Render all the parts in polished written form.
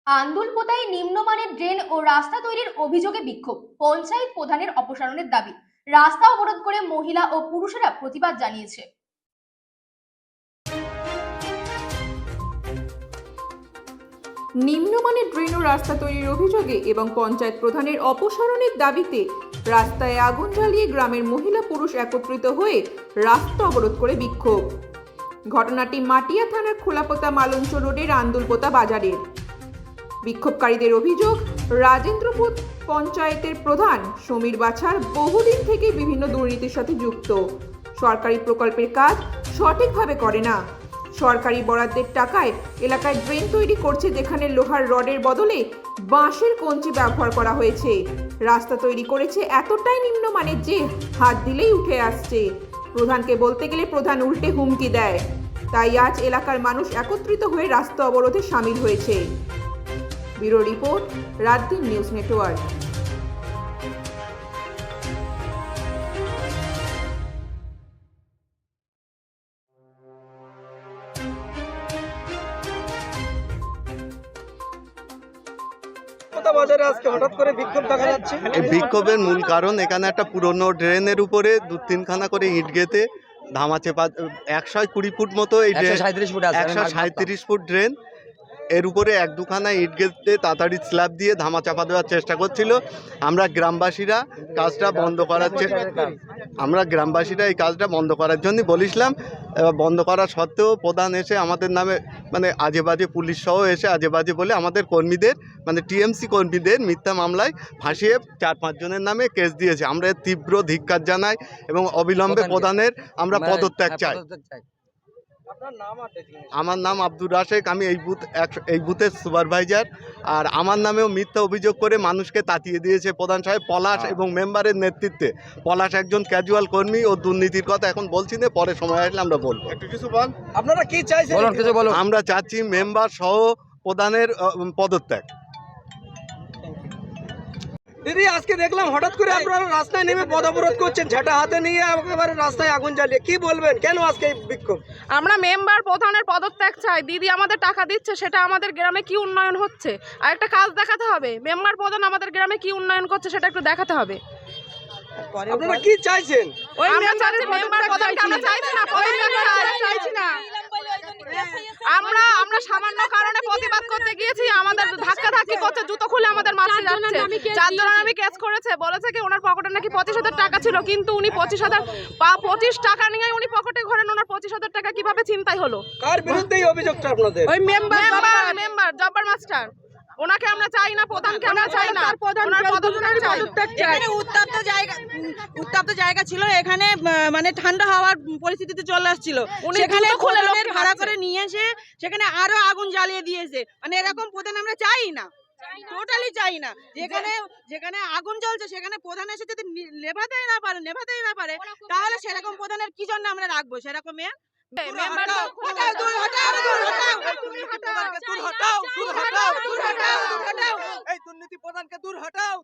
আন্দুলপোতায় নিম্নমানের ড্রেন ও রাস্তা তৈরির অভিযোগে বিক্ষোভ, পঞ্চায়েত প্রধানের অপসারণের দাবি। রাস্তা অবরোধ করে মহিলা ও পুরুষেরা প্রতিবাদ জানিয়েছে। নিম্নমানের ড্রেন ও রাস্তা তৈরির অভিযোগে এবং পঞ্চায়েত প্রধানের অপসারণের দাবিতে রাস্তায় আগুন জ্বালিয়ে গ্রামের মহিলা পুরুষ একত্রিত হয়ে রাস্তা অবরোধ করে বিক্ষোভ। ঘটনাটি মাটিয়া থানার খোলাপোতা মালঞ্চ রোডের আন্দুলপোতা বাজারের। বিক্ষোভকারীদের অভিযোগ, রাজেন্দ্রপুর পঞ্চায়েতের প্রধান সমীর বাছার বহুদিন থেকে বিভিন্ন দুর্নীতির সাথে যুক্ত। সরকারি প্রকল্পের কাজ সঠিকভাবে করে না। সরকারি বরাদ্দের টাকায় এলাকায় ড্রেন তৈরি করছে, যেখানে লোহার রডের বদলে বাঁশের কঞ্চি ব্যবহার করা হয়েছে। রাস্তা তৈরি করেছে এতটাই নিম্নমানের যে হাত দিলেই উঠে আসছে। প্রধানকে বলতে গেলে প্রধান উল্টে হুমকি দেয়। তাই আজ এলাকার মানুষ একত্রিত হয়ে রাস্তা অবরোধে সামিল হয়েছে। Bureau report, রাতদিন news network. বাজারে আজকে হঠাৎ করে বিক্ষোভ দেখা যাচ্ছে। এই বিক্ষোভের মূল কারণ, এখানে একটা পুরনো ড্রেনের উপরে 2-3খানা করে ইট গেঁথে ধামা চেপা 120 ফুট মতো এই 137 ফুট ড্রেন, এর উপরে 1-2খানা ইট গেঁথে তাড়াতাড়ি স্ল্যাব দিয়ে ধামা চাপা দেওয়ার চেষ্টা করছিল। আমরা গ্রামবাসীরা কাজটা বন্ধ করার এই কাজটা বন্ধ করার জন্য বলেছিলাম। বন্ধ করা সত্ত্বেও প্রধান এসে আমাদের নামে আজে বাজে, পুলিশ সহ এসে আজে বাজে বলে আমাদের কর্মীদের টিএমসি কর্মীদের মিথ্যা মামলায় ফাঁসিয়ে 4-5 জনের নামে কেস দিয়েছে। আমরা এর তীব্র ধিক্কার জানাই এবং অবিলম্বে প্রধানের আমরা পদত্যাগ চাই। আমার নাম আব্দুর রাশেক, আমি এই বুথের সুপারভাইজার। আর আমার নামেও মিথ্যা অভিযোগ করে মানুষকে তাতিয়ে দিয়েছে প্রধান সাহেব। পলাশ এবং মেম্বারের নেতৃত্বে। পলাশ একজন ক্যাজুয়াল কর্মী, ও দুর্নীতির কথা এখন বলছি না, পরে সময় আসলে আমরা বলবো। একটু কিছু বল। আপনারা কি চাইছেন? আমরা চাচ্ছি মেম্বার সহ প্রধানের পদত্যাগ। দিদি, আজকে দেখলাম হঠাৎ করে আপনারা রাস্তায় নেমে পথ অবরোধ করছেন, ঝাঁটা হাতে নিয়ে একেবারে রাস্তায় আগুন জ্বালিয়ে। কি বলবেন, কেন আজকে এই বিক্ষোভ? আমরা মেম্বার প্রধানের পদত্যাগ চাই। দিদি আমাদের টাকা দিচ্ছে, সেটা আমাদের গ্রামে কি উন্নয়ন হচ্ছে আর একটা কাজ দেখাতে হবে। মেম্বার প্রধান আমাদের গ্রামে কি উন্নয়ন করছে সেটা একটু দেখাতে হবে। আপনারা কি চাইছেন? আমরা চাইছি মেম্বার প্রধানকে, আমরা চাইছি না, চাইছি না। আমরা সামান্য কারণে প্রতিবাদ করতে গিয়েছি, আমাদের ধাক্কা ধাক্কি করছে, জুতো খুলে আমাদের মারতে যাচ্ছে। 4 জন আমি কেস করেছে, বলেছে কি ওনার পকেটে নাকি 25,000 টাকা ছিল, কিন্তু উনি 25 টাকা নিয়ে উনি পকেটে ঘোরেন। ওনার 25,000 টাকা কিভাবে ছিনতাই হলো? কার বিরুদ্ধে এই অভিযোগটা আপনাদের? ওই মেম্বার জব্বার মাস্টার। ওনাকে আমরা চাই না, প্রধানকে আমরা চাই না, ওনার পদত্যাগ চাই। এখানে উত্তপ্ত জায়গা ছিল, এখানে মানে ঠান্ডা হওয়ার পরিস্থিতিতে চলে আসছিল। সেখানে প্রধানের ভাড়া করে নিয়ে এসে সেখানে আরো আগুন জ্বালিয়ে দিয়েছে। মানে এরকম প্রধান আমরা চাই না, টোটালি চাই না। যেখানে আগুন জ্বলছে সেখানে প্রধান এসে যদি নেভাতেই না পারে তাহলে সেরকম প্রধানের কি জন্য আমরা রাখবো? সেরকম এই দুর্নীতি প্রধানকে দূর হটাও,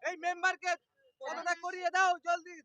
এই মেম্বারকে পদত্যাগ করিয়ে দাও জলদি।